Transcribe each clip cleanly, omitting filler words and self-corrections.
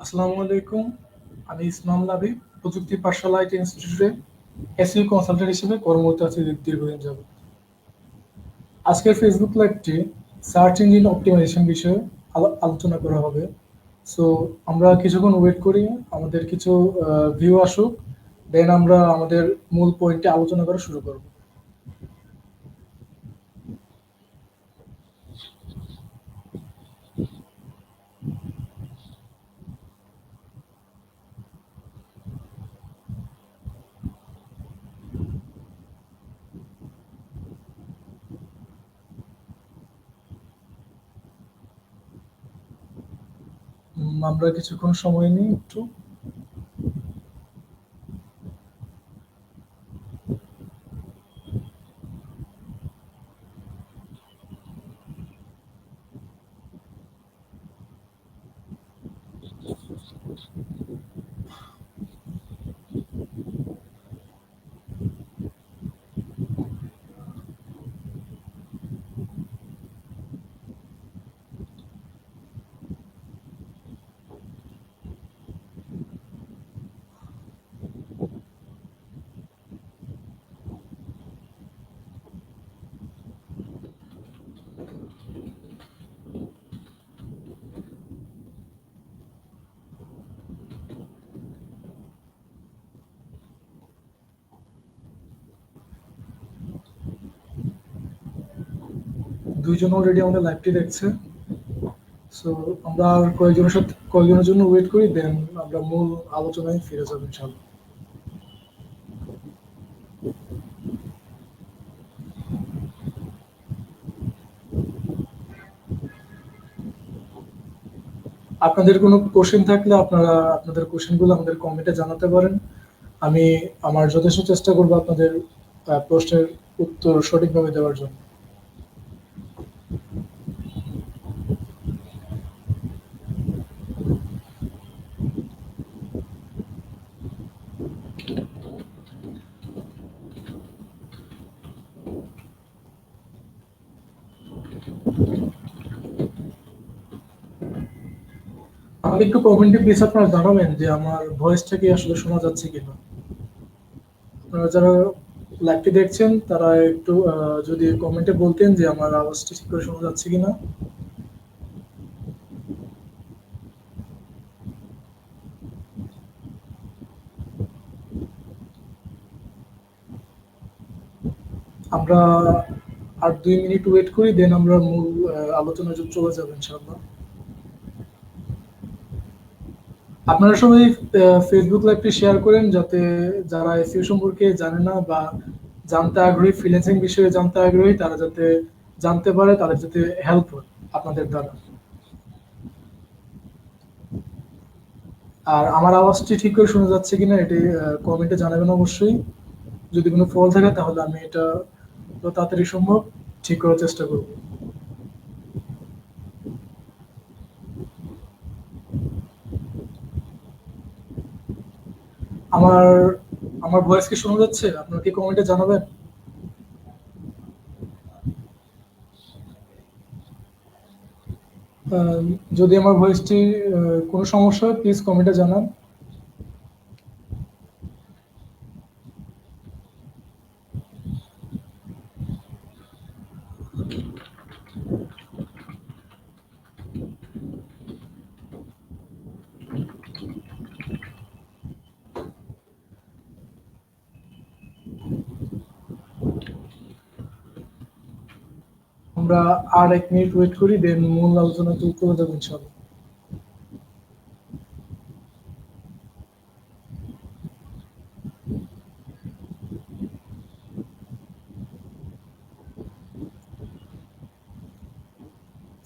আসসালামু আলাইকুম। আমি ইসমাম লাবি প্রযুক্তি পাঠশালা আইটি ইনস্টিটিউটে এসইও কনসালটেন্ট হিসেবে কর্মরত আছি দীর্ঘদিন যাবত। আজকের ফেসবুক লাইভটি সার্চ ইঞ্জিন অপটিমাইজেশন বিষয়ে আলোচনা করা হবে। সো আমরা কিছুক্ষণ ওয়েট করি, আমাদের কিছু ভিউ আসুক, দেন আমরা আমাদের মূল পয়েন্টে আলোচনা করা শুরু করব। আমরা কিছুক্ষণ সময় নিই একটু। দুইজন অলরেডি আমাদের লাইভটি দেখছে। সো আমরা আর কয়েকজনের জন্য ওয়েট করি, দেন আমরা মূল আলোচনায় ফিরে যাবো ইনশাআল্লাহ। আপনাদের কোনো কোশ্চেন থাকলে আপনারা আপনাদের কোশ্চেনগুলো আমাদের কমেন্টে জানাতে পারেন। আমি আমার যথেষ্ট চেষ্টা করব আপনাদের প্রশ্নের উত্তর সঠিকভাবে দেওয়ার জন্য। আমাকে একটু কমেন্টে প্লিজ আপনারা জানাবেন যে আমার ভয়েসটা কি আসলে শোনা যাচ্ছে কিনা। আপনারা যারা লাইভটি দেখছেন তারা একটু যদি কমেন্টে বলতেন যে আমার আওয়াজটি ঠিক করে শোনা যাচ্ছে কিনা। আমরা আর 2 মিনিট ওয়েট করি, দেন আমরা মূল আলোচনায় চলে যাবো ইনশাআল্লাহ। আপনারা সবাই ফেসবুক লাইভটি শেয়ার করেন, যাতে যারা এসইও সম্পর্কে জানে না বা জানতে আগ্রহী, ফ্রিল্যান্সিং বিষয়ে জানতে আগ্রহী, তারা যাতে জানতে পারে, তাদের যাতে হেল্প হয় আপনাদের দ্বারা। আর আমার আওয়াজটি ঠিক করে শোনা যাচ্ছে কিনা এটি কমেন্টে জানাবেন অবশ্যই। যদি কোনো ফল থাকে তাহলে আমি এটা যত তাড়াতাড়ি সম্ভব ঠিক করার চেষ্টা করব। আমার আমার ভয়েস কি শোনা যাচ্ছে? আপনারা কি কমেন্টে জানাবেন? আহ, যদি আমার ভয়েসটি কোনো সমস্যা হয় প্লিজ কমেন্টে জানান। আমরা আর 1 মিনিট ওয়েট করি, দেন মূল আলোচনা চলে যাবো ইনশাআল্লাহ।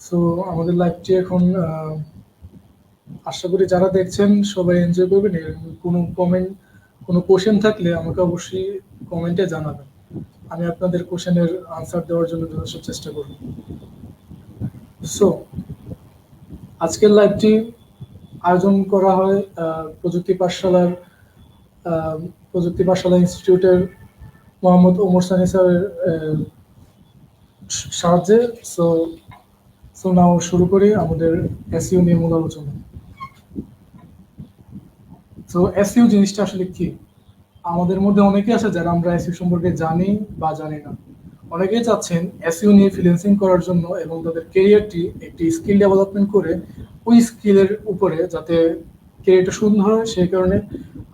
সো আমাদের লাইভটি এখন আশা করি যারা দেখছেন সবাই এনজয় করবেন। এর কোনো কোশ্চেন থাকলে আমাকে অবশ্যই কমেন্টে জানাবেন। আমি আপনাদের কোশ্চেনের আনসার দেওয়ার জন্য যথেষ্ট চেষ্টা করব। সো আজকের লাইভটি আয়োজন করা হয় আহ, প্রযুক্তি পাঠশালা ইনস্টিটিউটের মোহাম্মদ ওমর সানি স্যারের সাহায্যে। সো সো নাও শুরু করি আমাদের এসইও নিয়ে মূল আলোচনা। তো এসইও জিনিসটা আসলে কি? আমাদের মধ্যে অনেকেই আছে যারা আমরা এসইও সম্পর্কে জানি বা জানি না। অনেকেই চাচ্ছেন এসইও নিয়ে ফ্রিল্যান্সিং করার জন্য এবং তাদের ক্যারিয়ারটি একটি স্কিল ডেভেলপমেন্ট করে ওই স্কিলের উপরে যাতে ক্যারিয়ারটা সুন্দর হয় সেই কারণে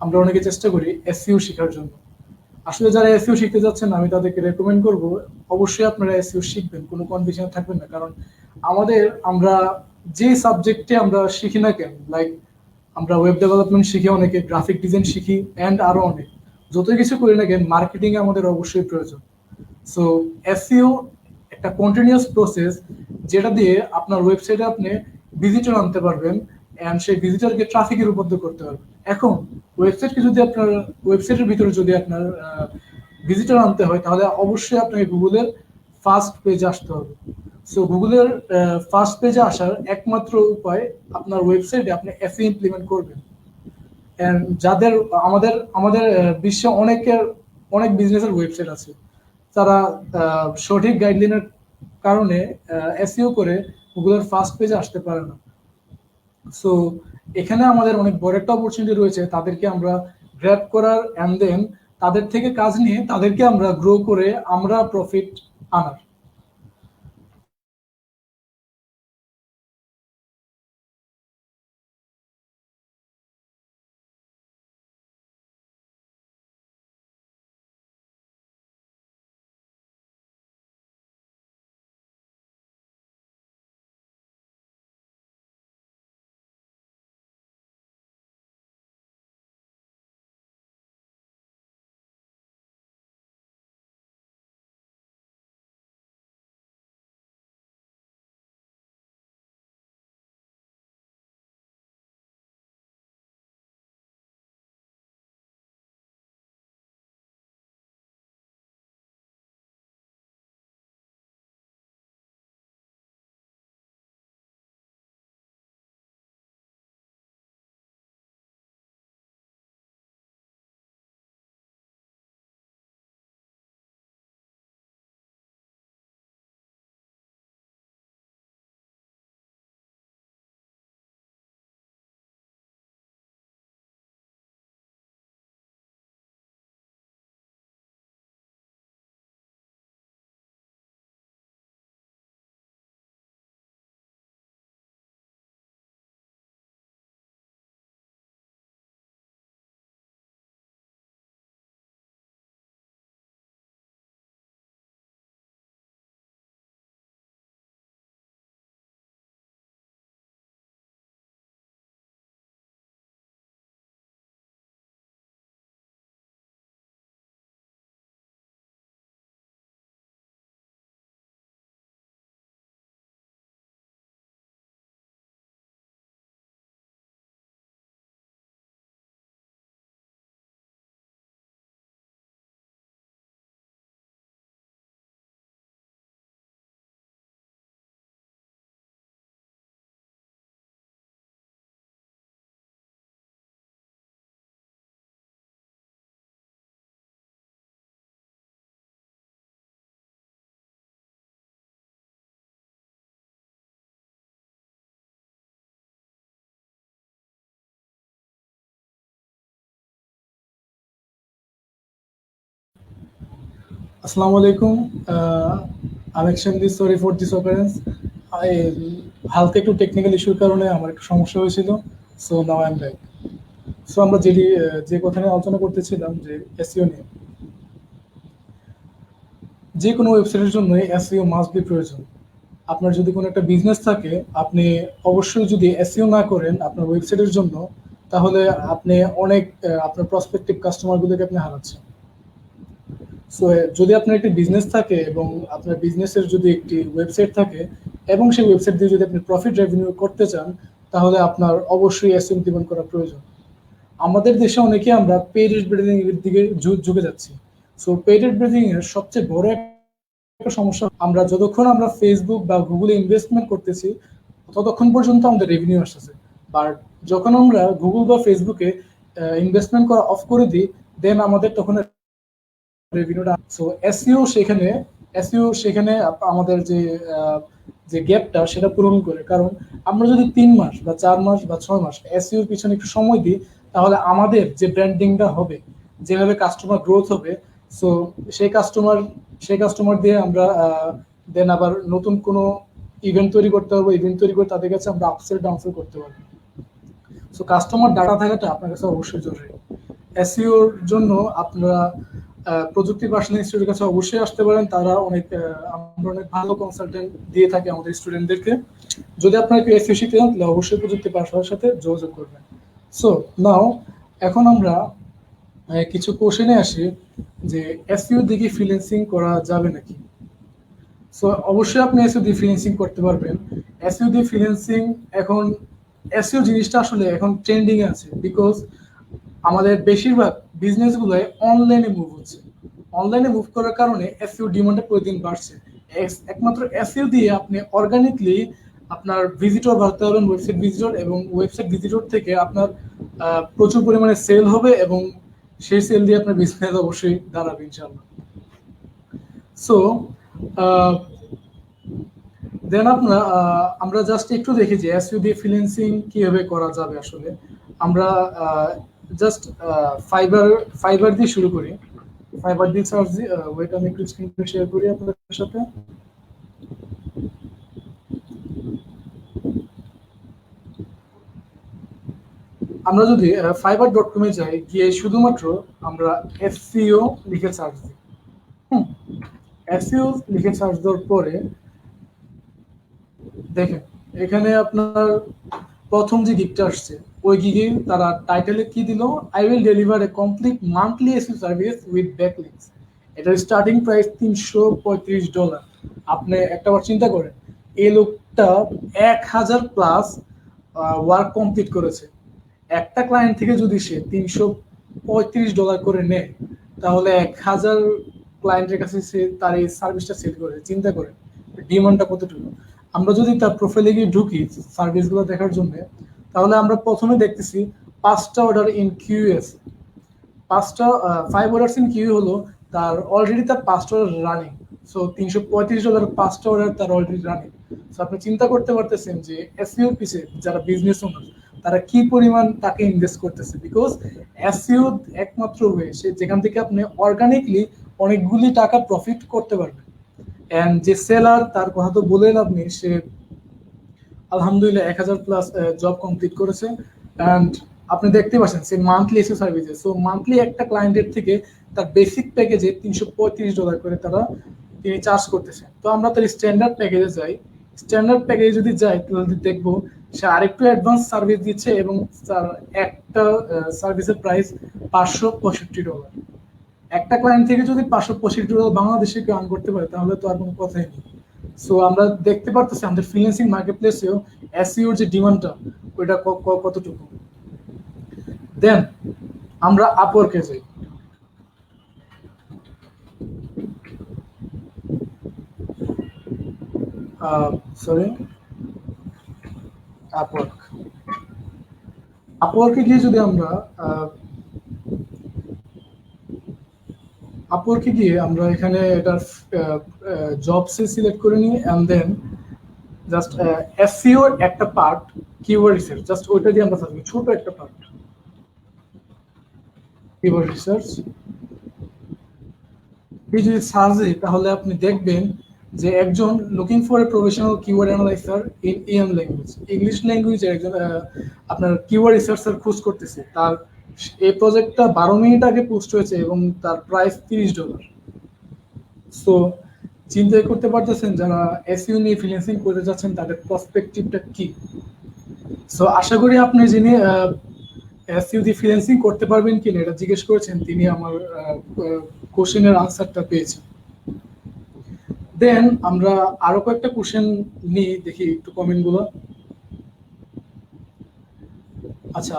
আমরা অনেকে চেষ্টা করি এসইও শেখার জন্য। আসলে যারা এসইও শিখতে যাচ্ছেন আমি তাদেরকে রেকমেন্ড করব অবশ্যই আপনারা এসইও শিখবেন, কোনো কনফিউশন থাকবেন না। কারণ আমরা যে সাবজেক্টে আমরা শিখি না কেন, লাইক আমরা ওয়েব ডেভেলপমেন্ট শিখি, অনেকে গ্রাফিক ডিজাইন শিখি অ্যান্ড আরো অনেক, যতই কিছু করি না কেন মার্কেটিং এ আমাদের অবশ্যই প্রয়োজন। সো এসইও একটা কন্টিনিউয়াস প্রসেস যেটা দিয়ে আপনার ওয়েবসাইটে আপনি ভিজিটর আনতে পারবেন এন্ড সেই ভিজিটরকে ট্রাফিকে রূপান্তর করতে পারবেন। এখন ওয়েবসাইটের ভিতরে যদি আপনার ভিজিটর আনতে হয় তাহলে অবশ্যই আপনাকে গুগলের ফার্স্ট পেজে আসতে হবে। সো গুগলের ফার্স্ট পেজে আসার একমাত্র উপায় আপনার ওয়েবসাইটে আপনি এসইও ইমপ্লিমেন্ট করবেন। And যাদের আমাদের আমাদের বিশ্বে অনেক বিজনেসের ওয়েবসাইট আছে, তারা সঠিক গাইডলাইনের কারণে এসইও করে গুগলের ফার্স্ট পেজে আসতে পারে না। সো এখানে আমাদের অনেক বড় একটা অপরচুনিটি রয়েছে, তাদেরকে আমরা গ্র্যাব করার অ্যান্ড দেন তাদের থেকে কাজ নিয়ে তাদেরকে আমরা গ্রো করে আমরা প্রফিট আনার। আসসালামু আলাইকুম। আমি extremely sorry for this occurrence. হালকা একটু টেকনিক্যাল ইস্যুর কারণে আমার একটু সমস্যা হয়েছিল। So now I am back. So আমরা যে কথা নিয়ে আলোচনা করতেছিলাম যে এসইও নিয়ে, যে কোনো ওয়েবসাইটের জন্য এসইও মাস্ট বি প্রয়োজন। আপনার যদি কোনো একটা বিজনেস থাকে, আপনি অবশ্যই যদি এসইও না করেন আপনার ওয়েবসাইটের জন্য, তাহলে আপনি আপনার প্রসপেক্টিভ কাস্টমারগুলোকে আপনি হারাচ্ছেন। সো যদি আপনার একটি বিজনেস থাকে এবং আপনার বিজনেসের যদি একটি ওয়েবসাইট থাকে এবং সেই ওয়েবসাইট দিয়ে যদি আপনি প্রফিট রেভিনিউ করতে চান, তাহলে আপনার অবশ্যই এসইও ইমপ্লিমেন্ট করা প্রয়োজন। আমাদের দেশে অনেকে আমরা পেইড অ্যাডভার্টাইজিং এর দিকে ঝুঁকে যাচ্ছি। সো পেইড অ্যাডভার্টাইজিং এর সবচেয়ে বড় একটা সমস্যা, আমরা যতক্ষণ আমরা ফেসবুক বা গুগলে ইনভেস্টমেন্ট করতেছি ততক্ষণ পর্যন্ত আমাদের রেভিনিউ আসতেছে। বাট যখন আমরা গুগল বা ফেসবুকে ইনভেস্টমেন্ট করা অফ করে দিই, দেন আমাদের তখন রেভিনিউটা। সো এসইও সেখানে আমাদের যে গ্যাপটা সেটা পূরণ করে। কারণ আমরা যদি 3 মাস বা 4 মাস বা 6 মাস এসইওর পিছনে একটু সময় দিই, তাহলে আমাদের যে ব্র্যান্ডিংটা হবে, যেভাবে কাস্টমার গ্রোথ হবে, সো সেই কাস্টমার সেই কাস্টমার দিয়ে আমরা দেন আবার নতুন কোনো ইভেন্ট তৈরি করতে পারবো, ইভেন্ট তৈরি করে তাদের কাছে আমরা আপসেল ডাউনসেল করতে পারবো। সো কাস্টমার ডাটা থাকাটা আপনার কাছে অবশ্যই জরুরি। এসইওর জন্য আপনারা প্রযুক্তি পার্সোনাল ইনস্টিটিউটের কাছে অবশ্যই আসতে পারেন। তারা আমরা অনেক ভালো কনসালটেন্ট দিয়ে থাকি আমাদের স্টুডেন্টদেরকে। যদি আপনারা একটু এসইও শিখতে চান তাহলে অবশ্যই প্রযুক্তি পার্সোনালের সাথে যোগাযোগ করবেন। সো নাও এখন আমরা কিছু কোশ্চেনে আসি যে এসইও দিকে ফ্রিল্যান্সিং করা যাবে নাকি। সো অবশ্যই আপনি এসইও দিয়ে ফ্রিল্যান্সিং করতে পারবেন। এসইও দিয়ে ফ্রিল্যান্সিং এখন এসইও জিনিসটা আসলে এখন ট্রেন্ডিং এ আছে, বিকজ আমাদের বেশিরভাগ বিজনেসগুলো অনলাইনে মুভ হচ্ছে। অনলাইনে মুভ করার কারণে এসইও ডিমান্ডটা প্রতিদিন বাড়ছে। একমাত্র এসইও দিয়ে আপনি অর্গানিকলি আপনার ভিজিটর বাড়তে পারবেন, ওয়েবসাইট ভিজিটর, এবং ওয়েবসাইট ভিজিটর থেকে আপনার প্রচুর পরিমাণে সেল হবে এবং সেই সেল দিয়ে আপনার বিজনেস অবশ্যই দাঁড়াবে ইনশাআল্লাহ। সো দেন আমরা জাস্ট একটু দেখি যে এসইও দিয়ে ফ্রিল্যান্সিং কিভাবে করা যাবে। আসলে আমরা জাস্ট ফাইবার দিয়ে শুরু করি। ফাইবার দিয়ে সার্চ দিই। ওয়েট, আমি একটু স্ক্রিনটা শেয়ার করি আপনাদের সাথে। আমরা যদি fiverr.com এ যাই, গিয়ে শুধুমাত্র আমরা এসইও লিখে সার্চ দিই। এসইও লিখে সার্চ দেওয়ার পরে দেখেন এখানে আপনার প্রথম যে গিগটা আসছে, ওই গিগে তারা টাইটেলে কি দিল, I will deliver a complete monthly SEO service with backlinks. এটার স্টার্টিং প্রাইস $335। আপনি একটাবার চিন্তা করেন, এই লোকটা 1000+ ওয়ার্ক কমপ্লিট করেছে। একটা ক্লায়েন্ট থেকে যদি সে $335 করে নেয়, তাহলে 1000 ক্লায়েন্টের কাছে সে তার এই সার্ভিসটা সেল করে। চিন্তা করেন ডিমান্ডটা কতটুকু। আমরা যদি তার প্রোফাইলে গিয়ে ঢুকি সার্ভিসগুলো দেখার জন্য, তাহলে আমরা প্রথমে দেখতেছি 5টা order in queues. 5 orders in queue হলো তার অলরেডি তার 5টা অর্ডার রানিং। সো $335 5টা অর্ডার তার অলরেডি রানিং। সো আপনি চিন্তা করতে পারতেছেন যে এসইও পিছে যারা বিজনেস ওনার তারা কি পরিমাণ টাকা ইনভেস্ট করতেছে, বিকজ এসইও একমাত্র ওয়ে সে যেখান থেকে আপনি অর্গানিকলি অনেকগুলি টাকা প্রফিট করতে পারবেন। এন্ড যে সেলার, তার কথা তো বলে লাভ নেই, সে আলহামদুলিল্লাহ 1000+ জব কমপ্লিট করেছে। অ্যান্ড আপনি দেখতে পাচ্ছেন সে মান্থলি এসে সার্ভিসে, সো মান্থলি একটা ক্লায়েন্টের থেকে তার বেসিক প্যাকেজে $335 করে তিনি চার্জ করতেছেন। তো আমরা তার স্ট্যান্ডার্ড প্যাকেজে যাই। স্ট্যান্ডার্ড প্যাকেজে যদি যাই তাহলে দেখবো সে আরেকটু অ্যাডভান্স সার্ভিস দিচ্ছে এবং তার একটা সার্ভিসের প্রাইস $565। একটা ক্লায়েন্ট থেকে যদি $565 বাংলাদেশে কেউ আর্ন করতে পারে, তাহলে তো আর কোনো কথাই নেই। সো আমরা দেখতে পারতেছি আমাদের ফ্রিল্যান্সিং মার্কেট প্লেসেও এসইওর যে ডিমান্ডটা ওইটা কতটুকু। দেন আমরা আপওয়ার্কে যাই। সরি, আপওয়ার্কে গিয়ে যদি আমরা এখানে এটার জবসে সিলেক্ট করে নিই, এন্ড দেন জাস্ট এসইও একটা পার্ট কিওয়ার্ড রিসার্চ, জাস্ট ওইটা দিয়ে আমরা থাকবো, ছোট একটা পার্ট কিওয়ার্ড রিসার্চ। এই যদি সার্চ দিই তাহলে আপনি দেখবেন যে একজন looking for a professional keyword analyzer in EM language, English ল্যাঙ্গুয়েজের একজন আপনার কিওয়ার্ড রিসার্চার খোঁজ করতেছে। তার এই প্রজেক্টটা 12 মিনিট আগে পোস্ট হয়েছে এবং তার প্রাইস $30। সো চিন্তা করতে পারতেছেন যারা এসইও নিয়ে ফ্রিল্যান্সিং করতে যাচ্ছেন তাদের পার্সপেক্টিভটা কি। সো আশা করি আপনি যিনি এসইও দিয়ে ফ্রিল্যান্সিং করতে পারবেন কিনা এটা জিজ্ঞেস করেছেন, তিনি আমার কোশ্চেনের আনসারটা পেয়েছেন। দেন আমরা আরো কয়েকটা কোশ্চেন নিই, দেখি একটু কমেন্টগুলো। আচ্ছা,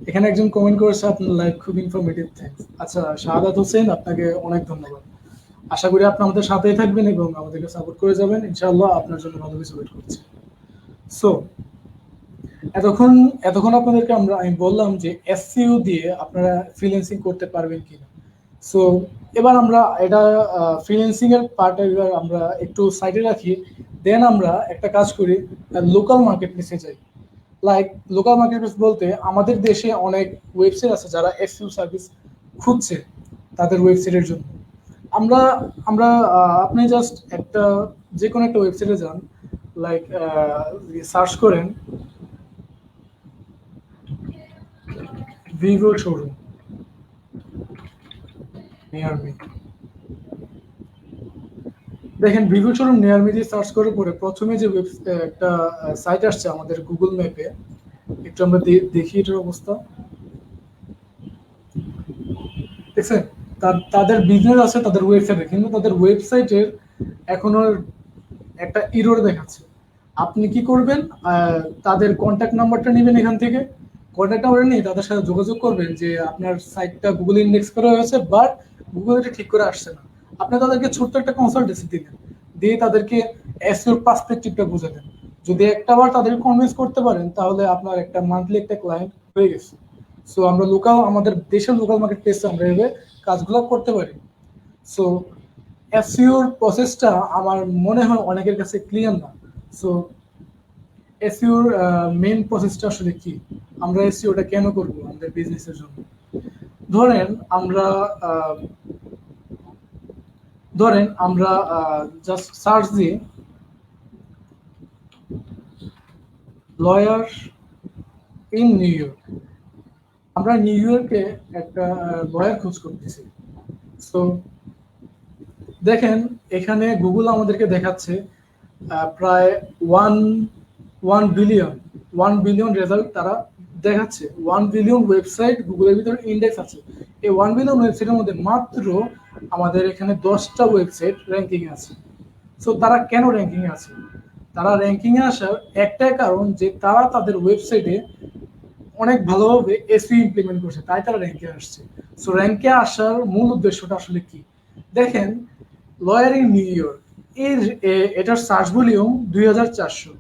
এখানে একজন কমেন্ট করেছে আপনার লাইভ খুব ইনফরমেটিভ, থ্যাঙ্কস। আচ্ছা, শাহাদাত হোসেন, আপনাকে অনেক ধন্যবাদ। আশা করি আপনি আমাদের সাথেই থাকবেন এবং আমাদেরকে সাপোর্ট করে যাবেন, ইনশাআল্লাহ আপনার জন্য ভালো কিছু ওয়েট করছি। সো এতক্ষণ আপনাদেরকে আমি বললাম যে এসইও দিয়ে আপনারা ফ্রিল্যান্সিং করতে পারবেন কিনা। সো এবার আমরা এটা ফ্রিল্যান্সিং এর পার্ট এবার আমরা একটু সাইডে রাখি। দেন আমরা একটা কাজ করি, লোকাল মার্কেট প্লেসে যাই। লাইক লোকাল মার্কেট প্লেস বলতে আমাদের দেশে অনেক ওয়েবসাইট আছে যারা এসইও সার্ভিস খুঁজছে তাদের ওয়েবসাইটের জন্য। আমরা আমরা আপনি জাস্ট একটা যে কোনো একটা ওয়েবসাইটে যান, লাইক সার্চ করেন ভিভো শোরুম নিয়ার মি। দেখেন ভিভো শোরুম নিয়ার মি দিয়ে সার্চ করার পরে প্রথমে যে একটা সাইট আসছে আমাদের গুগল ম্যাপে, একটু আমরা দেখি এটার অবস্থা। দেখছেন তাদের বিজনেস আছে তাদের ওয়েবসাইটে, কিন্তু তাদের ওয়েবসাইটের এখনো একটা ইরর দেখাচ্ছে। আপনি কি করবেন, তাদের কন্ট্যাক্ট নাম্বারটা নেবেন, এখান থেকে কন্ট্যাক্ট নাম্বার নিয়ে তাদের সাথে যোগাযোগ করবেন যে আপনার সাইটটা গুগল ইন্ডেক্স করা হয়েছে বাট গুগল এটা ঠিক করে আসছে না। আপনি তাদেরকে ছোট্ট একটা কনসালটেন্সি দিলেন, দিয়ে তাদেরকে এসইওর পার্সপেক্টিভটা বুঝাতেন। যদি একটা বার তাদের কনভিন্স করতে পারেন তাহলে আপনার একটা মান্থলি একটা ক্লায়েন্ট হয়ে গেছে। সো আমরা আমাদের দেশের লোকাল মার্কেট প্লেসে আমরা এভাবে কাজগুলো করতে পারি। সো এসইওর প্রসেসটা আমার মনে হয় অনেকের কাছে ক্লিয়ার না। সো এসইওর মেইন প্রসেসটা আসলে কি, আমরা এসইওটা কেন করব আমাদের বিজনেসের জন্য। ধরেন আমরা জাস্ট সার্চ দিয়ে লয়ার ইন নিউ ইয়র্ক, আমরা নিউ ইয়র্কে একটা লয়ার খোঁজ করতেছি। সো দেখেন এখানে গুগল আমাদেরকে দেখাচ্ছে প্রায় ওয়ান বিলিয়ন রেজাল্ট তারা দেখাচ্ছে। 1 বিলিয়ন ওয়েবসাইট গুগলের ভিতরে ইন্ডেক্স আছে। এই 1 বিলিয়ন ওয়েবসাইটের মধ্যে মাত্র আমাদের এখানে 10টা ওয়েবসাইট র্যাঙ্কিং আছে। সো তারা কেন র্যাঙ্কিং এ আছে? তারা র্যাঙ্কিং এ আসার একটাই কারণ যে তারা তাদের ওয়েবসাইটে অনেক ভালোভাবে এসইও ইমপ্লিমেন্ট করছে, তাই তারা র্যাঙ্কে আসছে। সো র্যাঙ্কে আসার মূল উদ্দেশ্যটা আসলে কি? দেখেন লয়ার ইন নিউ ইয়র্ক এটার সার্চ ভলিউম 2400।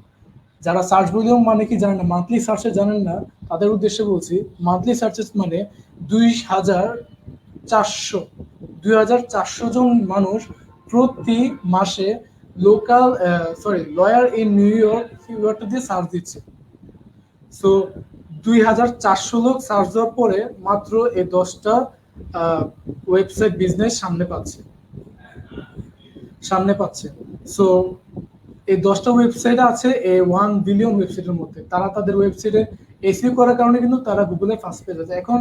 যারা সার্চ ভলিউম মানে কি জানেন না, মান্থলি সার্চে জানেন না, তাদের উদ্দেশ্যে বলছি। মান্থলি সার্চেস মানে 2400 জন মানুষ প্রতি মাসে লয়ার ইন নিউ ইয়র্ক কিওয়ার্ডটা দিয়ে সার্চ দিচ্ছে। সো 2400 লোক সার্চ দেওয়ার পরে মাত্র এই 10টা ওয়েবসাইট বিজনেস সামনে পাচ্ছে। সো এই 10টা ওয়েবসাইট আছে এই 1 বিলিয়ন ওয়েবসাইটের মধ্যে। তারা তাদের ওয়েবসাইটে এসইও করার কারণে কিন্তু তারা গুগলে ফার্স্ট পেজ আছে। এখন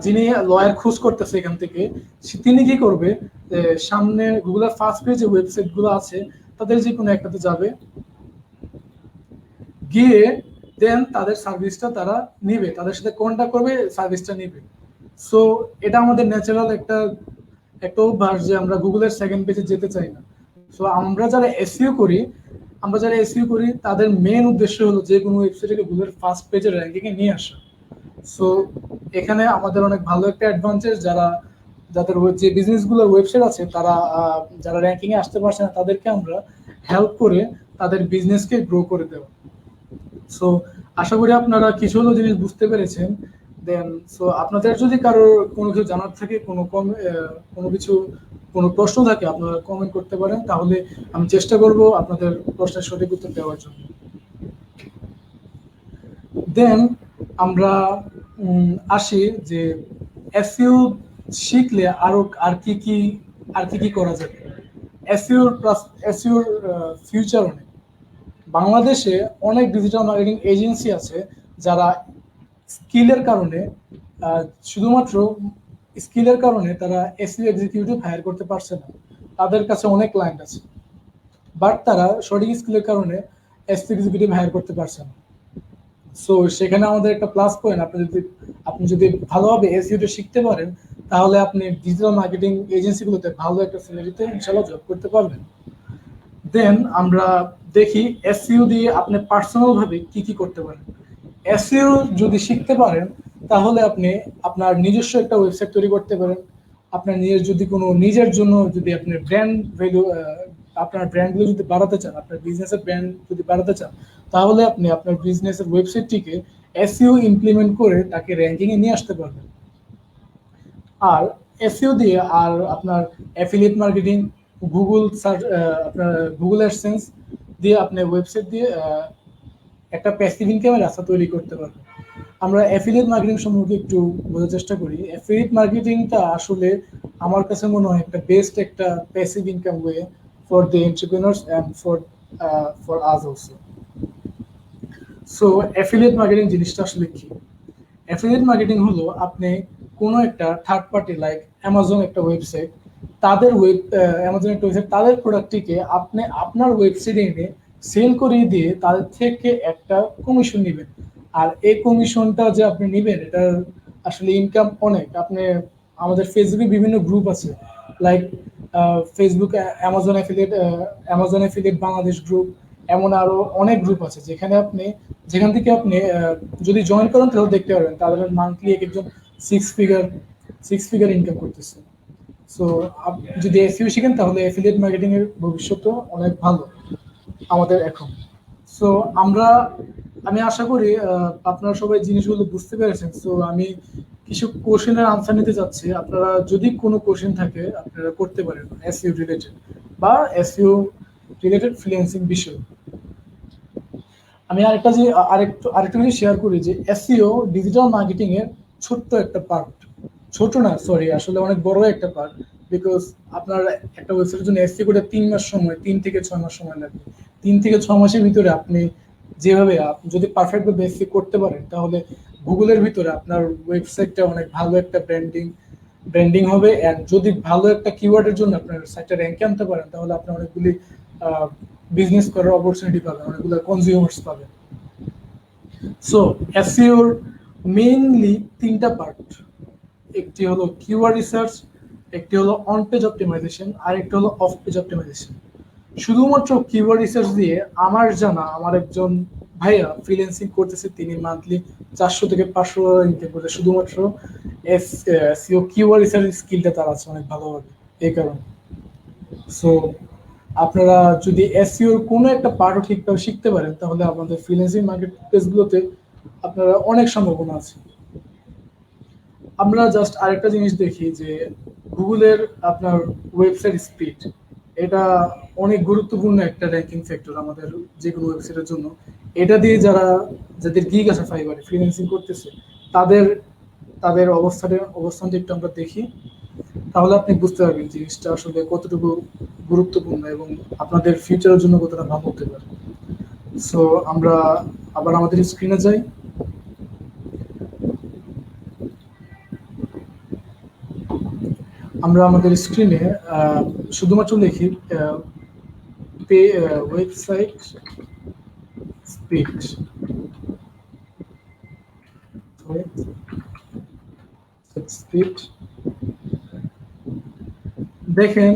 যিনি লয়ার খোঁজ করতেছে এখান থেকে, তিনি কি করবে, সামনে গুগলের ফার্স্ট পেজে ওয়েবসাইট গুলো আছে তাদের যে কোনো একটাতে যাবে, গিয়ে দেন তাদের সার্ভিসটা তারা নিবে, তাদের সাথে কন্ট্যাক্ট করবে, সার্ভিসটা নিবে। সো এটা আমাদের ন্যাচারাল একটা অভ্যাস যে আমরা গুগলের সেকেন্ড পেজে যেতে চাই না। সো আমরা যারা এসইও করি তাদের মেন উদ্দেশ্য হলো যে কোনো ওয়েবসাইটকে গুগলের ফার্স্ট পেজের র্যাঙ্কিং এ নিয়ে আসা। সো এখানে আমাদের অনেক ভালো একটা অ্যাডভান্টেজ, যাদের যে বিজনেসগুলোর ওয়েবসাইট আছে তারা যারা র্যাঙ্কিং এ আসতে পারছে না তাদেরকে আমরা হেল্প করে তাদের বিজনেসকে গ্রো করে দেওয়া। সো আশা করি আপনারা কিছু হলো জিনিস বুঝতে পেরেছেন। দেন সো আপনাদের যদি কারোর কোনো কিছু জানার থাকে, কোনো প্রশ্ন থাকে, আপনারা কমেন্ট করতে পারেন, তাহলে আমি চেষ্টা করব আপনাদের প্রশ্নের সঠিক উত্তর দেওয়ার জন্য। দেন আমরা আসি যে এসইও শিখলে আর কি কি করা যাবে। এসইওর ফিউচার অনেক। বাংলাদেশে অনেক ডিজিটাল মার্কেটিং এজেন্সি আছে যারা শুধুমাত্র স্কিলের কারণে তারা এসইও এক্সিকিউটিভ হায়ার করতে পারছে না। তাদের কাছে অনেক ক্লায়েন্ট আছে বাট তারা সঠিক স্কিলের কারণে এসইও এক্সিকিউটিভ হায়ার করতে পারছে না। সো সেখানে আমাদের একটা প্লাস পয়েন্ট, আপনি যদি ভালোভাবে এসইওটা শিখতে পারেন তাহলে আপনি ডিজিটাল মার্কেটিং এজেন্সিগুলোতে ভালো একটা স্যালারিতে ইনশাআল্লাহ জব করতে পারবেন। দেন আমরা দেখি এসইও দিয়ে আপনি পার্সোনাল ভাবে কি করতে পারেন। এসইও যদি শিখতে পারেন তাহলে আপনি আপনার নিজস্ব একটা ওয়েবসাইট তৈরি করতে পারেন। আপনার নিজের জন্য যদি আপনি ব্র্যান্ড ভ্যালু, আপনার ব্র্যান্ডগুলো যদি বাড়াতে চান, আপনার বিজনেসের ব্র্যান্ড যদি বাড়াতে চান, তাহলে আপনি আপনার বিজনেসের ওয়েবসাইটটিকে এসইও ইমপ্লিমেন্ট করে তাকে র্যাঙ্কিং এ নিয়ে আসতে পারবেন। আর এসইও দিয়ে আর আপনার অ্যাফিলিয়েট মার্কেটিং, আপনার গুগল অ্যাডসেন্স দিয়ে আপনি ওয়েবসাইট দিয়ে একটা প্যাসিভ ইনকামের রাস্তা তৈরি করতে পারবেন। আমরা অ্যাফিলিয়েট মার্কেটিং সম্পর্কে একটু বোঝার চেষ্টা করি। অ্যাফিলিয়েট মার্কেটিংটা আসলে আমার কাছে মনে হয় একটা বেস্ট একটা passive income way for the entrepreneurs and for us also. So affiliate marketing জিনিসটা আসলে কি? অ্যাফিলিয়েট মার্কেটিং হলো আপনি কোনো একটা থার্ড পার্টি লাইক অ্যামাজন একটা ওয়েবসাইট, অ্যামাজন একটা ওয়েবসাইট তাদের প্রোডাক্টটিকে আপনি আপনার ওয়েবসাইটে এনে সেল করিয়ে দিয়ে তাদের থেকে একটা কমিশন নেবেন। আর এই কমিশনটা যে আপনি নেবেন এটার আসলে ইনকাম অনেক। আপনি আমাদের ফেসবুকে বিভিন্ন গ্রুপ আছে like Facebook Amazon affiliate Bangladesh group, এমন আরো অনেক গ্রুপ আছে যেখান থেকে আপনি যদি জয়েন করেন তাহলে দেখতে পারবেন তাদের মান্থলি এক একজন সিক্স ফিগার ইনকাম করতেছে। সো যদি এসইও শিখেন তাহলে অ্যাফিলিয়েট মার্কেটিং এর ভবিষ্যৎ অনেক ভালো আমাদের এখন। সো আমি আশা করি আপনারা সবাই জিনিসগুলো বুঝতে পেরেছেন। সো আমি কিছু কোশ্চেনের আনসার নিতে যাচ্ছি, আপনারা যদি কোনো কোশ্চেন থাকে আপনারা করতে পারেন এসইও রিলেটেড বা এসইও রিলেটেড ফ্রিল্যান্সিং বিষয়। আমি আরেকটু জিনিস শেয়ার করি যে এসইও ডিজিটাল মার্কেটিং এর ছোট্ট একটা পার্ট। ছোট না, সরি, আসলে অনেক বড় একটা পার্ট। বিকজ আপনার একটা ওয়েবসাইটের জন্য এসইও করতে 3 মাস সময়, 3 থেকে 6 মাস সময় লাগবে। 3 থেকে 6 মাসের ভিতরে আপনি যেভাবে যদি পারফেক্ট ভাবে এসইও করতে পারেন তাহলে গুগলের ভিতরে আপনার ওয়েবসাইটটা অনেক ভালো একটা ব্র্যান্ডিং হবে। অ্যান্ড যদি ভালো একটা কিওয়ার্ডের জন্য আপনার সাইটটা র্যাঙ্কে আনতে পারেন তাহলে আপনি অনেকগুলি বিজনেস করার অপরচুনিটি পাবেন, অনেকগুলো কনজিউমার্স পাবেন। সো এসইওর মেইনলি 3টা পার্ট। একটি হলো কিওয়ার্ড রিসার্চ, একটি হলো অন পেজ অপটিমাইজেশন, আর একটি হলো অফ পেজ অপটিমাইজেশন। শুধুমাত্র কিওয়ার্ড রিসার্চ দিয়ে আমার জানা আমার একজন ভাইয়া ফ্রিল্যান্সিং করতেছে, তিনি মান্থলি 400 থেকে 500 ডলার ইনকাম করতে, শুধুমাত্র এসইও কিওয়ার্ড রিসার্চ স্কিলটা তার আছে অনেক ভালোভাবে এই কারণে। সো আপনারা যদি এসইওর কোনো একটা পার্টও ঠিকভাবে শিখতে পারেন তাহলে আপনাদের ফ্রিল্যান্সিং মার্কেট প্লেসগুলোতে আপনারা অনেক সম্ভাবনা আছে। আমরা জাস্ট আরেকটা জিনিস দেখি যে গুগলের আপনার ওয়েবসাইট স্পিড, এটা অনেক গুরুত্বপূর্ণ একটা র্যাঙ্কিং ফ্যাক্টর আমাদের যে কোনো ওয়েবসাইটের জন্য। এটা দিয়ে যাদের গিগ আছে ফাইবারে ফ্রিল্যান্সিং করতেছে তাদের তাদের অবস্থানটা একটু আমরা দেখি, তাহলে আপনি বুঝতে পারবেন জিনিসটা আসলে কতটুকু গুরুত্বপূর্ণ এবং আপনাদের ফিউচারের জন্য কতটা ভালো হতে পারে। সো আমরা আবার আমাদের স্ক্রিনে যাই। আমরা আমাদের স্ক্রিনে শুধুমাত্র লিখি ওয়েবসাইট স্পিড। স্পিড দেখেন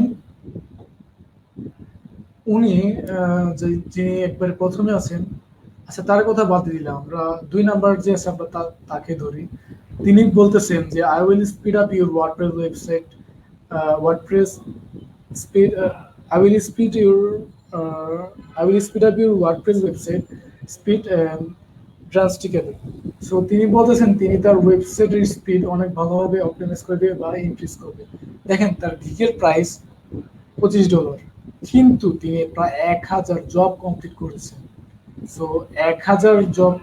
উনি যিনি একবারে প্রথমে আছেন, আচ্ছা তার কথা বাদ দিলাম, আমরা 2 নাম্বার যে আছে আমরা তাকে ধরি। তিনি বলতেছেন যে I will speed up your WordPress website WordPress speed I will speed your I will speed up your WordPress website speed drastically. So তিনি বলতেছেন তিনি তার ওয়েবসাইটের স্পিড অনেক ভালোভাবে অপটিমাইজ করবে বা ইনক্রিজ করবে। দেখেন তার গিগের প্রাইস $25, কিন্তু তিনি প্রায় 1000 জব কমপ্লিট করেছেন। সো 1000 জব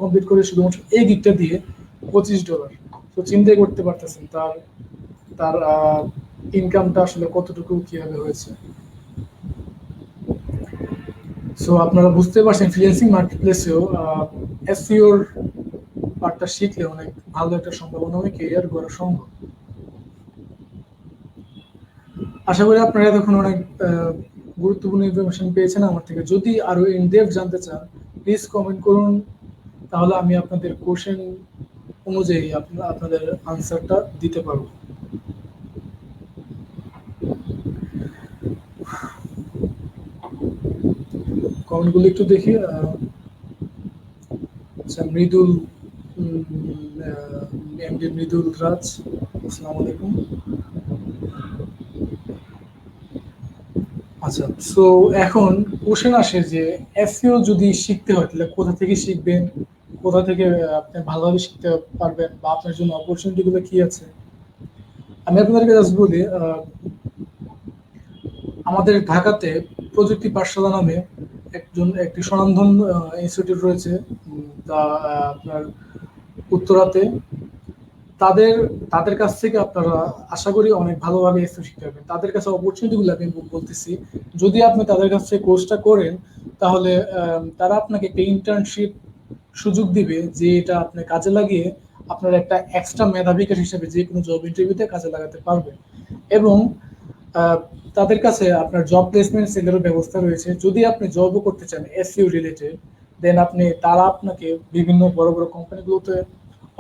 কমপ্লিট করে শুধুমাত্র এই গিগটা দিয়ে $25। তো চিন্তাই করতে পারতেছেন তার তার ইনকামটা আসলে কতটুকু কিভাবে হয়েছে। সো আপনারা বুঝতে পারছেন ফ্রিল্যান্সিং মার্কেটপ্লেসেও এসইওর পার্টটা শিখলে অনেক ভালো একটা সম্ভাবনা, অনেক ক্যারিয়ার গড়া সম্ভব। আশা করি আপনারা এতক্ষণ অনেক গুরুত্বপূর্ণ ইনফরমেশন পেয়েছেন আমার থেকে। যদি আরো ইনডেপথ জানতে চান প্লিজ কমেন্ট করুন, তাহলে আমি আপনাদের কোশ্চেন অনুযায়ী আপনাদের আনসারটা দিতে পারবো। কমেন্টগুলো একটু দেখি। আচ্ছা মৃদুল এমডি মৃদুল রাজ, আসসালামু আলাইকুম। আচ্ছা, সো এখন কোশ্চেন আসে যে এসইও যদি শিখতে হয় তাহলে কোথা থেকে শিখবেন, কোথা থেকে আপনি ভালোভাবে শিখতে পারবেন বা আপনার জন্য অপরচুনিটি গুলো কি আছে। আমি আপনাদেরকে জাস্ট বলি, আমাদের ঢাকাতে প্রযুক্তি পাঠশালা নামে একটি স্বনামধন্য ইনস্টিটিউট রয়েছে, তা আপনার উত্তরাতে। তাদের তাদের কাছ থেকে আপনারা আশা করি অনেক ভালোভাবে এসইও শিখতে পারবেন। তাদের কাছে অপরচুনিটিগুলো আমি বলতেছি, যদি আপনি তাদের কাছ থেকে কোর্সটা করেন, তাহলে তারা আপনাকে একটা ইন্টার্নশিপ সুযোগ দিবে, যে এটা আপনি কাজে লাগিয়ে আপনার একটা এক্সট্রা মেধাবীকার হিসেবে যে কোনো জব ইন্টারভিউতে কাজে লাগাতে পারবেন। এবং আহ, তাদের কাছে আপনার জব প্লেসমেন্ট সেলেরও ব্যবস্থা রয়েছে। যদি আপনি জবও করতে চান এসইও রিলেটেড, দেন তারা আপনাকে বিভিন্ন বড় বড় কোম্পানিগুলোতে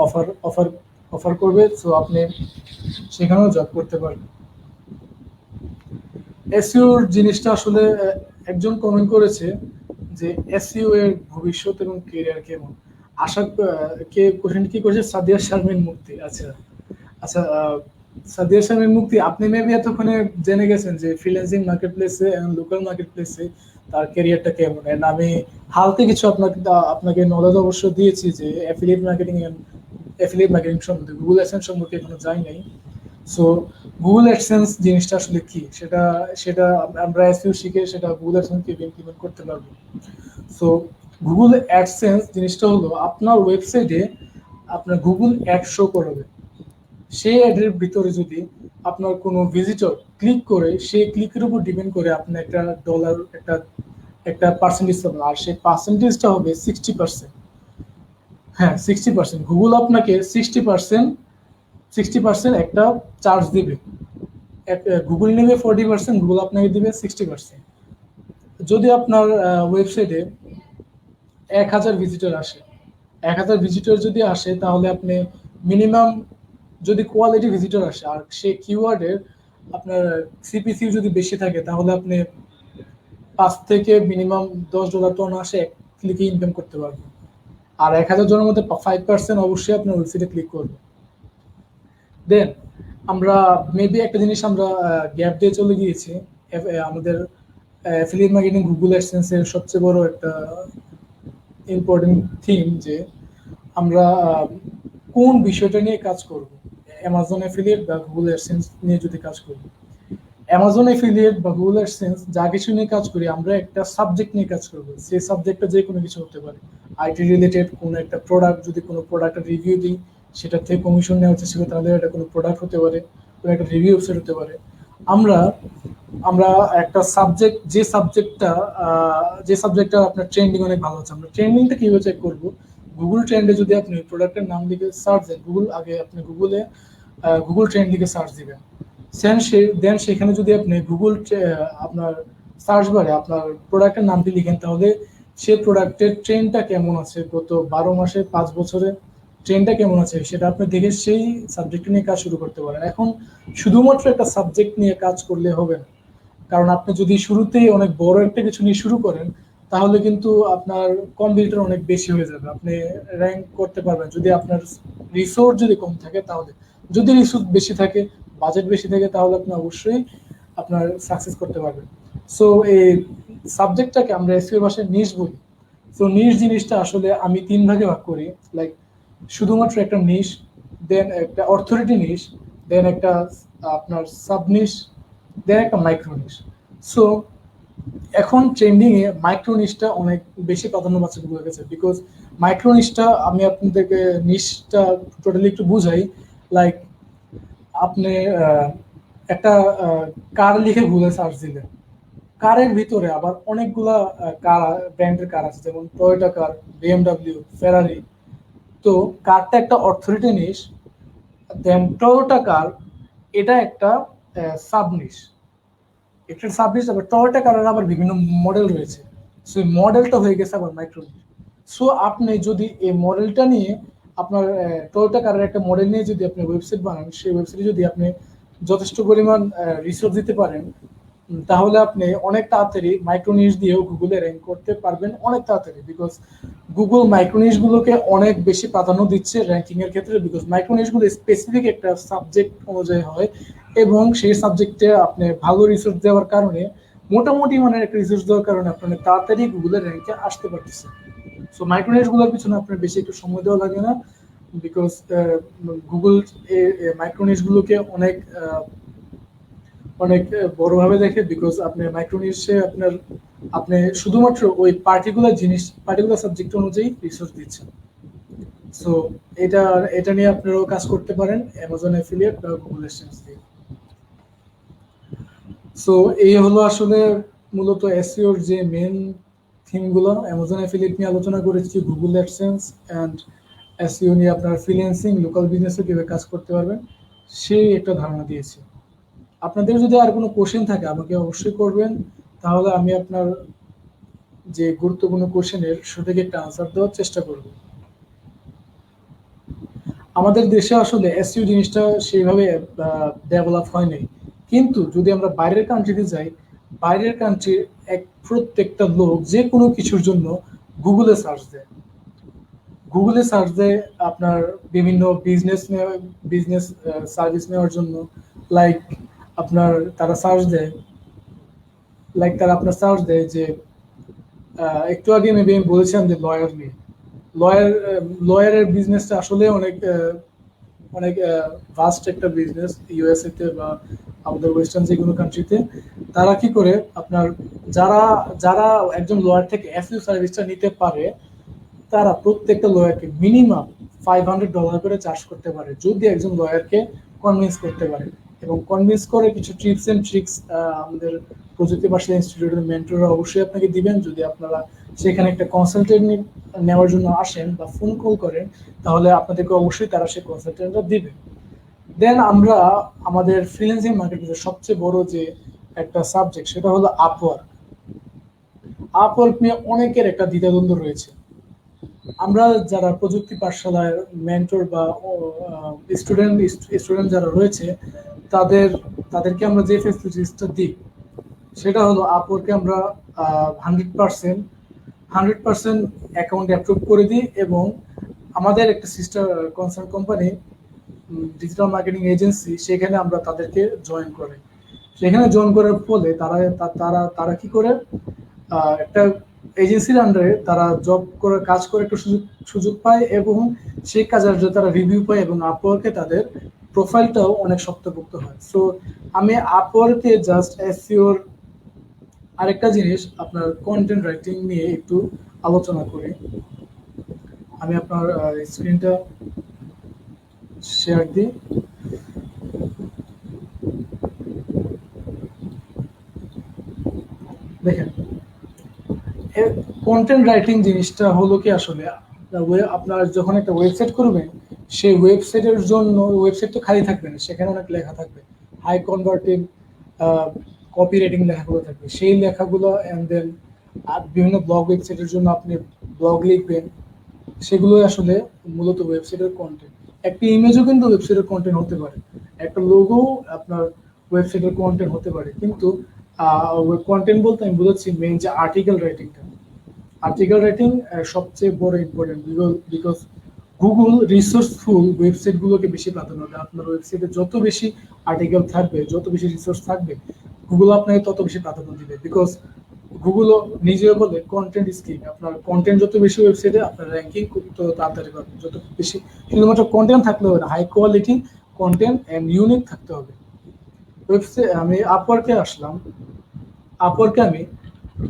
অফার অফার অফার করবে, সো আপনি সেখানেও জব করতে পারবেন। এসইওর জিনিসটা আসলে একজন কমেন্ট করেছে যে এসইও এর ভবিষ্যৎ এবং কেরিয়ার কেমন। কে কোশ্চেন কি করেছে? সাদিয়া শারমিন মুক্তি। আচ্ছা আচ্ছা, সাদিয়া শারমিন মুক্তি, আপনি মেবি এতক্ষণে জেনে গেছেন যে ফ্রিল্যান্সিং মার্কেট প্লেসে এবং লোকাল মার্কেট প্লেসে তার ক্যারিয়ারটা কেমন। এন্ড আমি হালকা কিছু আপনাকে নলেজ অবশ্য দিয়েছি যে অ্যাফিলিয়েট মার্কেটিং সম্বন্ধে। গুগল অ্যাডসেন্স সম্পর্কে এখনো যাই নাই। সো গুগল অ্যাডসেন্স জিনিসটা আসলে কি, সেটা সেটা আমরা এসইও শিখে সেটা গুগল অ্যাডসেন্সকে ইমপ্লিমেন্ট করতে পারবো। সো গুগল অ্যাডসেন্স জিনিসটা হলো আপনার ওয়েবসাইটে আপনার গুগল অ্যাড শো করবে। সেই অ্যাডের ভিতরে যদি আপনার কোনো ভিজিটর ক্লিক করে, সেই ক্লিকের উপর ডিপেন্ড করে আপনি একটা ডলার একটা একটা পার্সেন্টেজ পাবেন, আর সেই পার্সেন্টেজটা হবে 60%। হ্যাঁ, 60%। গুগল আপনাকে 60% একটা চার্জ দিবে। গুগল নেবে 40%, গুগল আপনাকে দিবে 60%। যদি আপনার ওয়েবসাইটে 1,000 ভিজিটর আসে, 1,000 ভিজিটর যদি আসে, তাহলে আপনি মিনিমাম, যদি কোয়ালিটি ভিজিটর আসে আর সে কিওয়ার্ডের আপনার সিপিসি যদি বেশি থাকে, তাহলে আপনি 5 থেকে মিনিমাম $10 তো আসে এক ক্লিকে ইনকাম করতে পারবেন। আর 1,000 জনের মধ্যে 5% অবশ্যই আপনার ওয়েবসাইটে ক্লিক করবে। দেন আমরা মেবি একটা জিনিস আমরা গ্যাপ দিয়ে চলে গিয়েছি। আমাদের অ্যাফিলিয়েট মার্কেটিং গুগল অ্যাডসেন্স এর সবচেয়ে বড় একটা ইম্পর্টেন্ট থিম, যে আমরা কোন বিষয়টা নিয়ে কাজ করব। অ্যামাজন অ্যাফিলিয়েট বা গুগল অ্যাডসেন্স নিয়ে যদি কাজ করি, অ্যামাজন অ্যাফিলিয়েট বা গুগল অ্যাডসেন্স যা কিছু নিয়ে কাজ করি, আমরা একটা সাবজেক্ট নিয়ে কাজ করবো। সেই সাবজেক্টটা যে কোনো কিছু হতে পারে। আইটি রিলেটেড কোনো একটা প্রোডাক্ট, যদি কোনো প্রোডাক্টের রিভিউ দিই, সেটা থেকে কমিশন নেওয়া হচ্ছে, সেটা তাহলে এটা কোনো প্রোডাক্ট হতে পারে, কোনো একটা রিভিউ ওয়েবসাইট হতে পারে। আমরা আমরা একটা সাবজেক্ট, যে সাবজেক্টটা আপনার ট্রেন্ডিং অনেক ভালো হচ্ছে, আমরা ট্রেন্ডিংটা কিভাবে চেক করবো? গুগল ট্রেন্ডে যদি আপনি প্রোডাক্টের নাম লিখে সার্চ দেন, আপনি গুগল ট্রেন্ড লিখে সার্চ দিবেন। দেন সেখানে যদি আপনি আপনার সার্চ বারে আপনার প্রোডাক্টের নামটি লিখেন, তাহলে সেই প্রোডাক্টের ট্রেন্ডটা কেমন আছে গত 12 মাসে, 5 বছরে ট্রেন্ডটা কেমন আছে, সেটা আপনি দেখে সেই সাবজেক্ট নিয়ে কাজ শুরু করতে পারেন। এখন শুধুমাত্র একটা সাবজেক্ট নিয়ে কাজ করলে হবে না, কারণ আপনি যদি শুরুতেই অনেক বড় একটা কিছু নিয়ে শুরু করেন, তাহলে কিন্তু আপনার কম্পিটিটর অনেক বেশি হয়ে যাবে। আপনি র্যাঙ্ক করতে পারবেন যদি আপনার রিসোর্স যদি কম থাকে। তাহলে যদি রিসোর্স বেশি থাকে, বাজেট বেশি থাকে, তাহলে আপনি অবশ্যই আপনার সাকসেস করতে পারবেন। সো এই সাবজেক্টটাকে আমরা এসইও ভাষায় নিশ বলি। সো নিশ জিনিসটা আসলে আমি 3 ভাগে ভাগ করি। লাইক শুধুমাত্র একটা নিশ, দেন একটা অথরিটি নিশ, দেন একটা আপনার সাব নিশ, দেন একটা মাইক্রো নিশ। সো এখন ট্রেন্ডিং এ মাইক্রো নিশটা অনেক বেশি প্রাধান্য পাচ্ছে গুগলের কাছে, বিকজ মাইক্রো নিশটা, আমি আপনাদেরকে নিশটা টোটালি একটু বুঝাই। লাইক আপনি একটা কার লিখে গুগলে সার্চ দিলেন, কারের ভিতরে আবার অনেকগুলা কার, ব্র্যান্ডের কার আছে, যেমন টয়োটা কার, বিএমডাব্লিউ, ফেরারি। তো কারটা একটা অথরিটি নিশ, দেন টয়োটা কার, এটা একটা সাবনিশ, একটা সাবনিশ। আবার টয়োটা কারের আবার বিভিন্ন মডেল রয়েছে। সো এই মডেলটা হয়ে গেছে আবার মাইক্রো নিশ। সো আপনি যদি এই মডেলটা নিয়ে আপনার টয়োটা কারের একটা মডেল নিয়ে যদি আপনি ওয়েবসাইট বানান, সেই ওয়েবসাইটে যদি আপনি যথেষ্ট পরিমাণ রিসোর্স দিতে পারেন, তাহলে আপনি অনেক তাড়াতাড়ি মাইক্রো নিশ দিয়েও গুগলে র্যাঙ্ক করতে পারবেন অনেক তাড়াতাড়ি। বিকজ গুগল মাইক্রো নিশ গুলোকে অনেক বেশি প্রাধান্য দিচ্ছে র্যাঙ্কিং এর ক্ষেত্রে, বিকজ মাইক্রো নিশ গুলো স্পেসিফিক একটা সাবজেক্ট অনুযায়ী হয়, এবং সেই সাবজেক্টে আপনি ভালো রিসোর্স দেওয়ার কারণে, মোটামুটি মানের একটা রিসোর্স দেওয়ার কারণে আপনি তাড়াতাড়ি গুগলের র্যাঙ্কে আসতে পারতেছেন। সো মাইক্রো নিশ গুলোর পিছনে আপনার বেশি একটু সময় দেওয়া লাগে না, বিকজ গুগল মাইক্রো নিশ গুলোকে অনেক অনেক বড়ভাবে দেখে। বিকজ আপনি মাইক্রো নিশে আপনার আপনি শুধুমাত্র ওই পার্টিকুলার সাবজেক্ট অনুযায়ী রিসোর্স দিচ্ছেন। সো এটা এটা নিয়ে আপনারাও কাজ করতে পারেন অ্যামাজন অ্যাফিলিয়েট বা গুগল অ্যাডসেন্স দিয়ে। সো এই হলো আসলে মূলত এসইওর যে মেন থিমগুলো। অ্যামাজন অ্যাফিলিয়েট নিয়ে আলোচনা করেছি, গুগল অ্যাডসেন্স অ্যান্ড এসইও নিয়ে আপনার ফ্রিল্যান্সিং, লোকাল বিজনেসে কিভাবে কাজ করতে পারবেন সেই একটা ধারণা দিয়েছি। আপনাদের যদি আর কোনো কোশ্চেন থাকে আমাকে অবশ্যই করবেন, তাহলে আমি আপনার যে গুরুত্বপূর্ণ কোশ্চেনের সঠিক একটা আনসার দেওয়ার চেষ্টা করব। আমাদের দেশে আসলে এসইও জিনিসটা সেইভাবে ডেভেলপ হয় নাই, কিন্তু যদি আমরা বাইরের কান্ট্রিতে যাই, বাইরের কান্ট্রির প্রত্যেকটা লোক যে কোনো কিছুর জন্য গুগলে সার্চ দেয়। গুগলে সার্চ দেয় আপনার বিভিন্ন বিজনেস সার্ভিস নেওয়ার জন্য। লাইক আপনার তারা সার্চ দেয় তারা আপনার সার্চ দেয় যে একটু আগে মেবি আমি বলেছিলাম যে লয়ার নিয়ে, লয়ার লয়ারের বিজনেসটা আসলে অনেক অনেক ভাস্ট একটা বিজনেস ইউএসএ তে বা আমাদের ওয়েস্টার্ন যে কোনো কান্ট্রিতে। তারা কি করে আপনার যারা যারা একজন লয়ার থেকে এসইও সার্ভিসটা নিতে পারে, তারা প্রত্যেকটা লয়ারকে মিনিমাম $500 করে চার্জ করতে পারে যদি একজন লয়ারকে কনভিন্স করতে পারে। এবং কনভিন্স করে কিছু টিপস এন্ড ট্রিক্স আমাদের প্রযুক্তি ভাষা ইনস্টিটিউটের মেন্টররা অবশ্যই আপনাকে দিবেন। যদি আপনারা সেখানে একটা কনসালটেন্ট নেওয়ার জন্য আসেন বা ফোন কল করেন, তাহলে আপনাদেরকে অবশ্যই তারা সেই কনসালটেন্টরা দিবে। দেন আমরা আমাদের ফ্রিল্যান্সিং মার্কেটের সবচেয়ে বড় যে একটা সাবজেক্ট, সেটা হলো আপওয়ার্ক। আপওয়ার্ক নিয়ে অনেকের একটা দ্বিধাদ্বন্দ্ব রয়েছে। আমরা যারা প্রযুক্তি পাঠশালায় মেন্টর বা স্টুডেন্ট যারা রয়েছে, তাদেরকে আমরা যে ফেসিলিটিসটা দিই সেটা হলো আপওয়ার্কে আমরা 100% অ্যাকাউন্ট অ্যাপ্রুভ করে দিই। এবং আমাদের একটা sister concern company, digital marketing agency, সেখানে আমরা তাদেরকে জয়েন করি। সেখানে জয়েন করার ফলে তারা তারা কি করে একটা এজেন্সির আন্ডারে তারা জব করে কাজ করে একটা সুযোগ পায়, এবং সেই কাজের জন্য তারা রিভিউ পায়, এবং আপওয়ার্কে তাদের প্রোফাইলটাও অনেক শক্তপোক্ত হয়। সো আমি আপওয়ার্কে জাস্ট এসইওর আরেকটা জিনিস, আপনার কন্টেন্ট রাইটিং নিয়ে একটু আলোচনা করি। আমি আপনার স্ক্রিনটা শেয়ার দিই। দেখেন, কন্টেন্ট রাইটিং জিনিসটা হলো কি আসলে আপনার যখন একটা ওয়েবসাইট করবেন, সেই ওয়েবসাইটের জন্য ওয়েবসাইট তো খালি থাকবে না, সেখানে অনেক লেখা থাকবে, হাই কনভার্টিং কপি রাইটিং লেখাগুলো থাকবে। সেই লেখাগুলো অ্যান্ড দেন বিভিন্ন ব্লগ ওয়েবসাইটের জন্য আপনি ব্লগ লিখবেন, সেগুলো আসলে মূলত ওয়েবসাইটের কন্টেন্ট। একটা ইমেজও কিন্তু ওয়েবসাইটের কন্টেন্ট হতে পারে, একটা লোগো আপনার ওয়েবসাইটের কন্টেন্ট হতে পারে। কিন্তু কন্টেন্ট বলতে আমি বোঝাচ্ছি মেইন যে আর্টিকেল রাইটিংটা। আর্টিকেল রাইটিং সবচেয়ে বড় ইম্পর্টেন্ট, বিকজ গুগল রিসোর্সফুল ওয়েবসাইটগুলোকে বেশি প্রাধান্য দেয়। আপনার ওয়েবসাইটে যত বেশি আর্টিকেল থাকবে, যত বেশি রিসোর্স থাকবে, গুগল আপনাকে তত বেশি প্রাধান্য দিবে। বিকজ গুগলও নিজেও বলে কন্টেন্ট ইজ কিং। আপনার কন্টেন্ট যত বেশি ওয়েবসাইটে, আপনার র্যাঙ্কিং তত তাড়াতাড়ি পাবে। যত বেশি, শুধুমাত্র কন্টেন্ট থাকলে হবে না, high quality content and unique থাকতে হবে। ওয়েবসাইট আমি আপওয়ার্কে আসলাম, আপওয়ার্কে আমি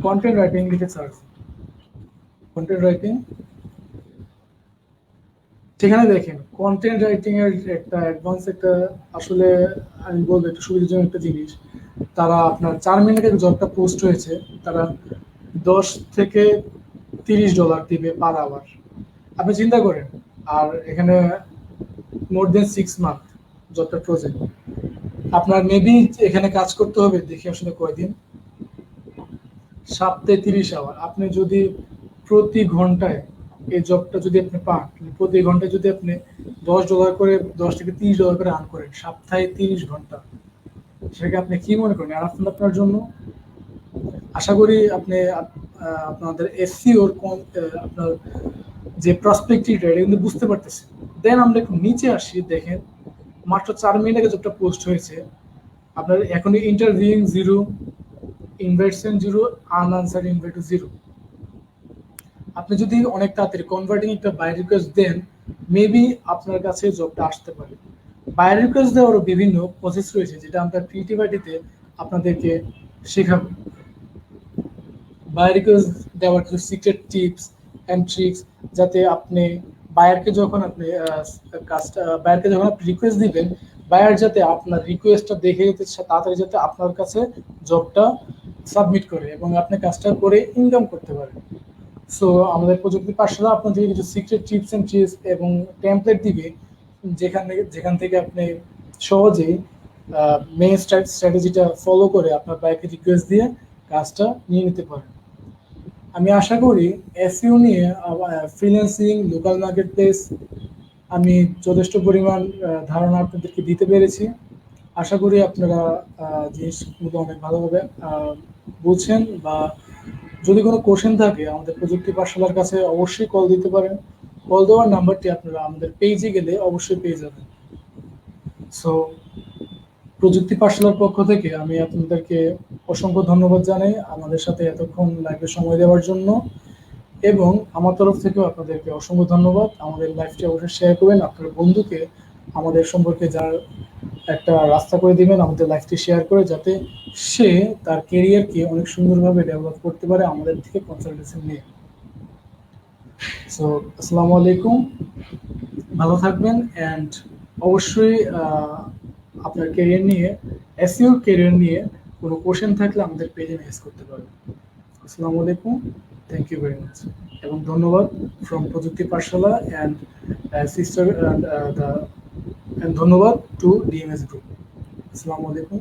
কন্টেন্ট রাইটিং লিখে সার্চ, কন্টেন্ট রাইটিং, সেখানে দেখেন কন্টেন্ট রাইটিং এর একটা অ্যাডভান্স একটা আসলে আমি বলবো একটা সুবিধাজনক একটা জিনিস। তারা আপনার 4 মিনিটের জবটা পোস্ট হয়েছে, তারা $10 থেকে $30 দিবে পার আওয়ার। আপনি চিন্তা করেন। আর এখানে মোর দেন 6 মান্থ জবটা প্রজেক্ট। আপনার মেবি এখানে কাজ করতে হবে, দেখি আসলে কয়দিন, সপ্তাহে 30 আওয়ার। আপনি যদি প্রতি ঘন্টায় এই জবটা যদি আপনি পান, প্রতি ঘন্টায় যদি আপনি $10 করে, $10 থেকে $30 করে আর্ন করেন, সপ্তাহে 30 ঘন্টা, সেটাকে আপনি কি মনে করেন আর আপনার জন্য? আশা করি আপনি আপনাদের এসইওর আপনার যে প্রসপেক্টিভটা এটা কিন্তু বুঝতে পারতেছেন। দেন আমরা একটু নিচে আসি, দেখেন মাত্র 4 মিনিট আগে জবটা পোস্ট হয়েছে, আপনার এখন ইন্টারভিউইং 0, ইনভাইটশন 0, আনআনসার্ড ইনভাইট 0। আপনি যদি অনেক তাড়াতাড়ি কনভার্টিং একটা বাই রিকোয়েস্ট দেন, মেবি আপনার কাছে জবটা আসতে পারে। বাই রিকোয়েস্ট দেওয়ারও বিভিন্ন প্রসেস রয়েছে, যেটা আমরা ক্রিয়েটিভিটিতে আপনাদেরকে শেখাবো। বায়ার রিকোয়েস্ট দেওয়ার কিছু সিক্রেট টিপস অ্যান্ড ট্রিক্স, যাতে আপনি বায়ারকে যখন আপনি কাজটা বায়ারকে যখন আপনি রিকোয়েস্ট দিবেন, বায়ার যাতে আপনার রিকোয়েস্টটা দেখে যেতে তাড়াতাড়ি যাতে আপনার কাছে জবটা সাবমিট করে এবং আপনি কাজটা করে ইনকাম করতে পারেন। সো আমাদের প্রযুক্তি পাঠশালা আপনাদের কিছু সিক্রেট টিপস অ্যান্ড ট্রিক্স এবং টেমপ্লেট দিবে, যেখান থেকে আপনি সহজেই মেইন স্ট্র্যাটেজিটা ফলো করে আপনার বাইকে রিকোয়েস্ট দিয়ে কাজটা নিয়ে নিতে পারেন। আমি আশা করি এসইও নিয়ে ফ্রিল্যান্সিং, লোকাল মার্কেট প্লেস আমি যথেষ্ট পরিমাণ ধারণা আপনাদেরকে দিতে পেরেছি। আশা করি আপনারা জিনিসগুলো অনেক ভালোভাবে বুঝছেন, বা যদি কোনো কোশ্চেন থাকে আমাদের প্রযুক্তি পাঠশালার কাছে অবশ্যই কল দিতে পারেন। কল দেওয়ার নাম্বারটি আপনারা আমাদের পেজে গেলে অবশ্যই পেয়ে যাবেন। সো প্রযুক্তি পাঠশালার পক্ষ থেকে আমি আপনাদেরকে অসংখ্য ধন্যবাদ জানাই আমাদের সাথে এতক্ষণ লাইভে সময় দেওয়ার জন্য, এবং আমার তরফ থেকেও আপনাদেরকে অসংখ্য ধন্যবাদ। আমাদের লাইভটি অবশ্যই শেয়ার করবেন আপনার বন্ধুকে, আমাদের সম্পর্কে যার একটা রাস্তা করে দিবেন আমাদের লাইভটি শেয়ার করে, যাতে সে তার কেরিয়ারকে অনেক সুন্দরভাবে ডেভেলপ করতে পারে আমাদের থেকে কনসালটেন্সি নিয়ে। সো আসসালামু আলাইকুম, ভালো থাকবেন, অ্যান্ড অবশ্যই আপনার ক্যারিয়ার নিয়ে, এসইও ক্যারিয়ার নিয়ে কোনো কোশ্চেন থাকলে আমাদের পেজে মেসেজ করতে পারেন। আসসালামু আলাইকুম, থ্যাংক ইউ ভেরি মাচ, এবং ধন্যবাদ ফ্রম প্রযুক্তি পাঠশালা অ্যান্ড সিস্টার, অ্যান্ড ধন্যবাদ টু ডিএমএস গ্রুপ। আসসালামু আলাইকুম।